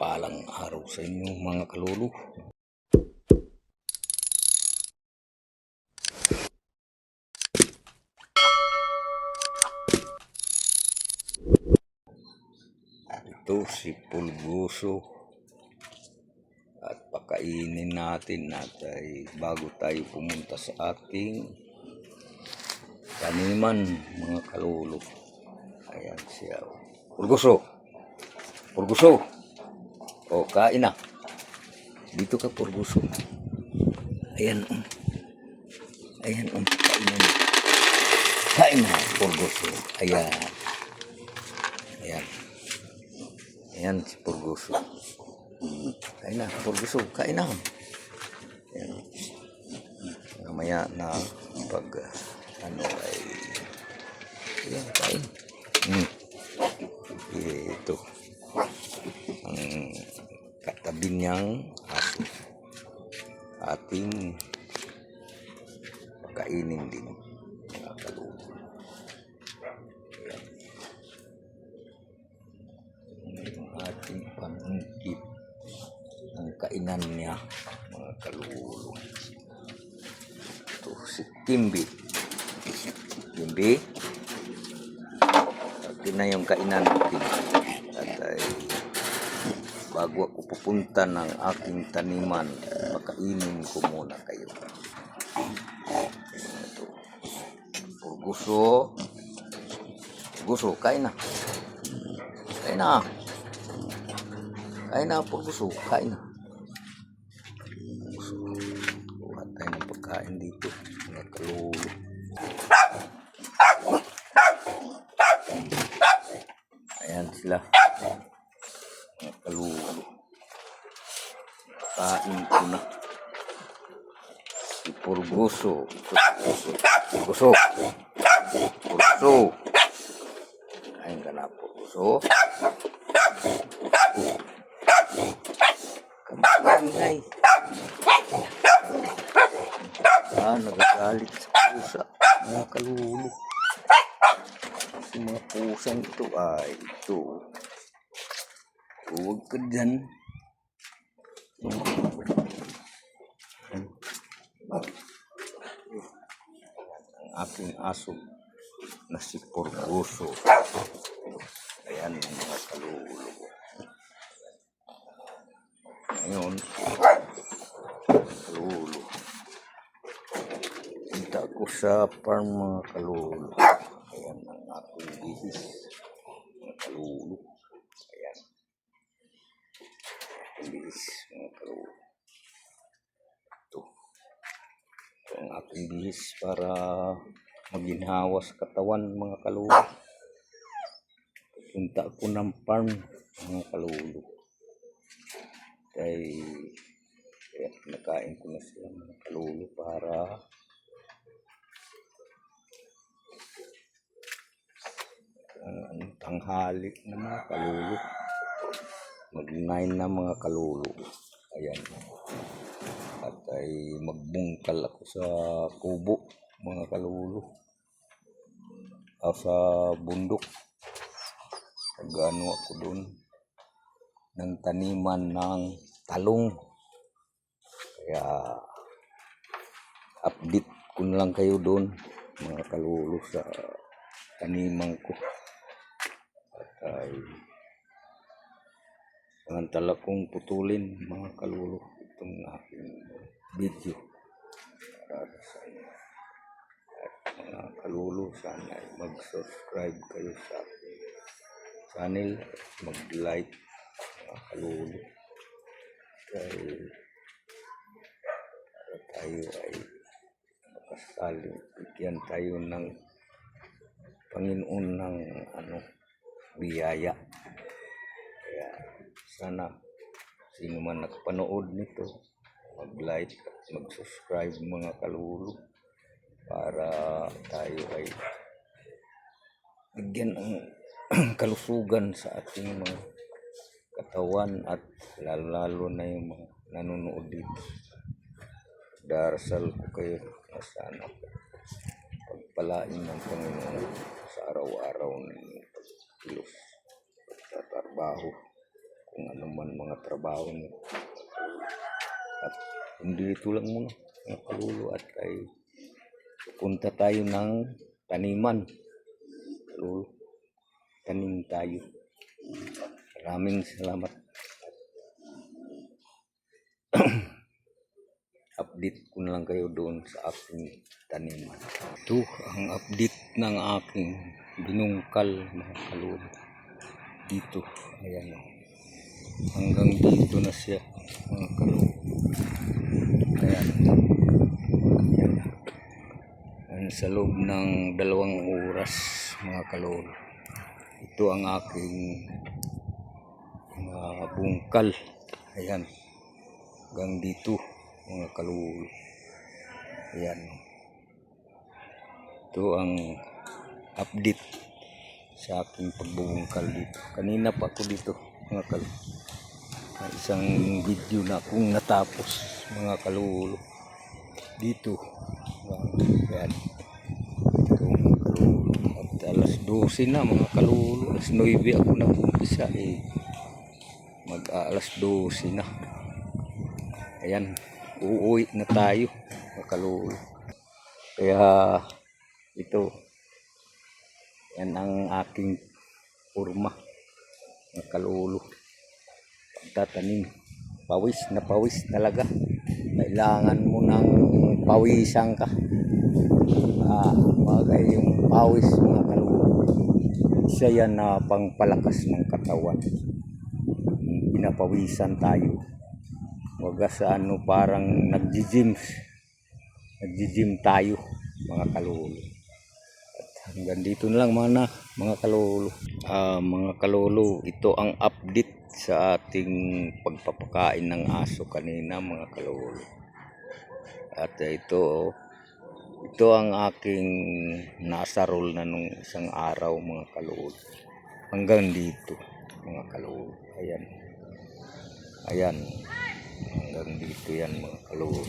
Mapagpalang araw sa inyo mga kalulu. Ito si Pulgoso at pakainin natin bago tayo pumunta sa ating taniman mga kalulu. Ayan siya. Pulgoso! Pulgoso! O, kain na. Dito ka, Pulgoso. Ayan. Ayan ang pakainin. Kain na, Pulgoso. Ayan. Ayan. Ayan si Pulgoso. Kain na, Pulgoso. Kain na. Ayan. Mamaya na pag ay ayan, kain. Ito ang katabi niyang aso. Ating pakainin din mga kalulu. Ating pangungkit ang kainan niya mga kalulu. Ito si Kimby. Kimby, ito na yung kainan natin. At bago ako pupunta ng aking taniman, makainin ko muna kayo. Ito. Pulgoso. Pulgoso, kain na. Kain na. Kain na, Pulgoso. Kain na. Pulgoso. Kuha tayo ng pagkain dito. Mga kalulu. Ayan sila. Mga kalulu. Kain ko na. Si Pulgoso. Pulgoso. Pulgoso. Kain ka na, Pulgoso. Kamangay. Nagagalit sa pusa. Mga kalulu. Kasi mga pusang ito ay ito. Huwag ka dyan. Ang aking aso na si Pulgoso. Ayan mga kalulu. Ngayon, kalulu. Punta ko sa farm mga kalulu. Ayan ang aking bihis. Mga kalulu. Ayan. Aking bihis mga kalulu. Ito ang aking bihis para maginhawa sa katawan mga kalulu. Punta ko ng farm mga kalulu. Kaya nakain ko na sila mga kalulu para tanghali na mga kalulu. Mag-9 na mga kalulu. Ayan. At ay magbungkal ako sa kubo mga kalulu. O sa bundok. Nag-ano ako doon ng taniman ng talong. Kaya update ko na lang kayo doon mga kalulu sa taniman ko. At ay samantala kong putulin mga kalulu itong aking video para sa inyo. At mga kalulu, sana ay mag-subscribe kayo sa aking channel, mag-like mga kalulu. Dahil tayo ay makasaling bigyan tayo ng Panginoon ng biyaya. Kaya sana sino man nakapanood nito, mag-like at mag-subscribe mga kalulu para tayo ay bigyan ng kalusugan sa ating mga katawan at lalo na yung mga nanonood dito. Darasal ko kayo na sana pagpalain ng Panginoon sa araw-araw ng pagkilos, pagtatrabaho, kung ano man mga trabaho niyo. At hindi ito lang mga kalulo at ay pupunta tayo ng taniman. Kalulo, tanim tayo. Maraming salamat. Update ko na lang kayo doon sa aking taniman. Ito ang update ng aking binungkal mga kalulo. Dito, ayan o. Hanggang dito na siya mga kalulo. Ayan. Ayan, sa loob ng 2 oras mga kalulo. Ito ang aking bungkal. Ayan. Hanggang dito mga kalulo. Ayan. Ito ang update sa aking pagbubungkal dito. Kanina pa ako dito mga kalulo. Isang video na akong natapos mga kalulo. Dito. Ayan. Ito mga kalulo. At alas 12 na mga kalulo. Alas 9 ako nag-umpisa mag alas 12 na. Ayan. Uuwi na tayo mga kalulo. Kaya ito. Yan ang aking purma mga kalulo. Pagtatanim. Pawis talaga. Kailangan mo ng pawisan ka. Bagay yung pawis mga kalulo. Isa yan na pangpalakas ng katawan. Pinapawisan tayo. Waga sa parang nagji-gym tayo mga kalulo. At hanggang dito na lang mga kalulo. Mga kalulo, ito ang update sa ating pagpapakain ng aso kanina mga kalulo. At ito ang aking nasarol na nung isang araw mga kalulo. Hanggang dito mga kalulo. Ayan. Ayan. Hanggang dito yan mga kalulo.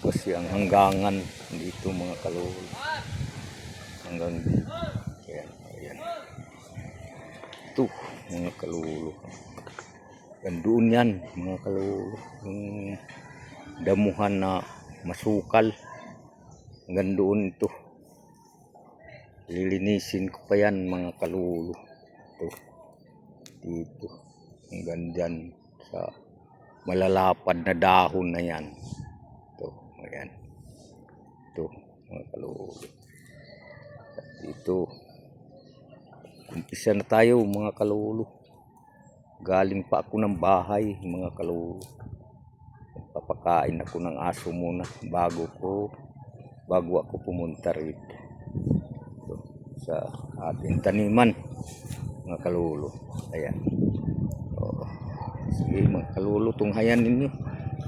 Kasi ang hanggangan dito mga kalulo. Hanggang dito. Ayan. Ayan. Ito mga kalulo. Doon yan mga kalulo. Yung damuhan na masukal. Hanggang doon ito. Lilinisin ko pa yan mga kalulo. Ito. Dito. Hanggang dyan sa malalapad na dahon na yan. Ito. Ayan. Ito mga kalulo. At dito. Umpisa na tayo mga kalulo. Galing pa ako ng bahay mga kalulo. Papakain ako ng aso muna bago ako pumunta rito. Ito, sa ating taniman mga kalulo. Ayan. Sige mga kalulo, tunghayan ninyo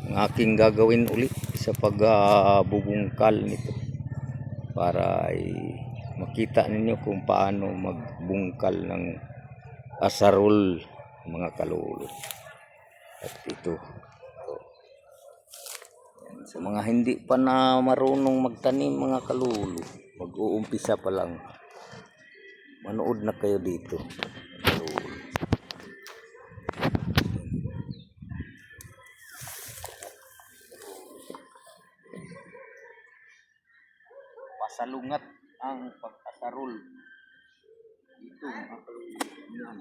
ang aking gagawin ulit sa pagbubungkal nito para ay makita ninyo kung paano magbungkal ng asarol mga kalulo. At ito sa mga hindi pa na marunong magtanim mga kalulo, mag-uumpisa pa lang, manood na kayo dito kalulo. Pasalungat ang pag-asarol dito mga kalulo. Yan.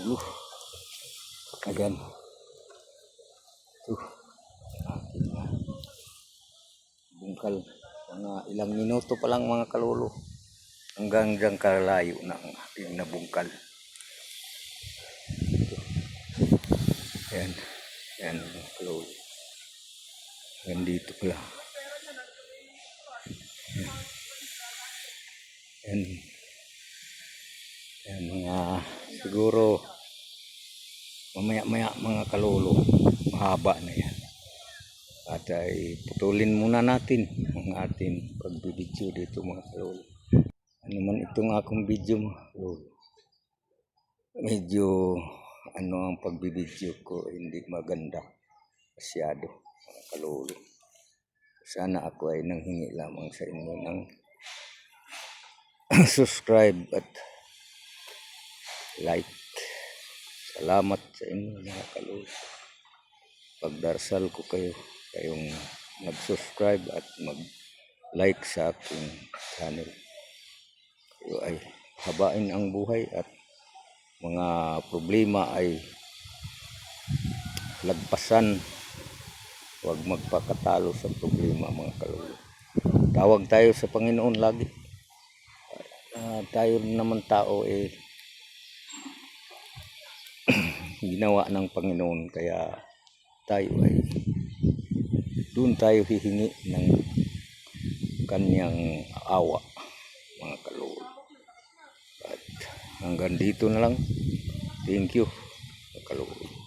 kalulu. Ayan. Aking bungkal. Mga ilang minuto pa lang mga kalulu. Hanggang dyan kalayo na ang aking nabungkal. Ayan. Ayan mga kalulu. Ayan dito pala. Ayan. Ayan mga siguro mamaya-maya mga kalulu. Mahaba na yan. At ay putulin muna natin ang ating pagbibidyo dito mga kalulu. Ano man itong akong video mga kalulu. Medyo ano ang pagbibidyo ko hindi maganda masyado mga kalulu. Sana ako ay nanghingi lamang sa inyo ng subscribe at like. Salamat sa inyo mga kalulu. Pagdarasal ko kayo kayong mag-subscribe at mag-like sa aking channel. Kayo ay habain ang buhay at mga problema ay lagpasan. Huwag magpakatalo sa problema mga kalulu. Tawag tayo sa Panginoon lagi. Tayo naman tao ginawa ng Panginoon, kaya tayo ay doon tayo hihingi ng kanyang awa mga kalulu. At hanggang dito na lang. Thank you mga kalulu.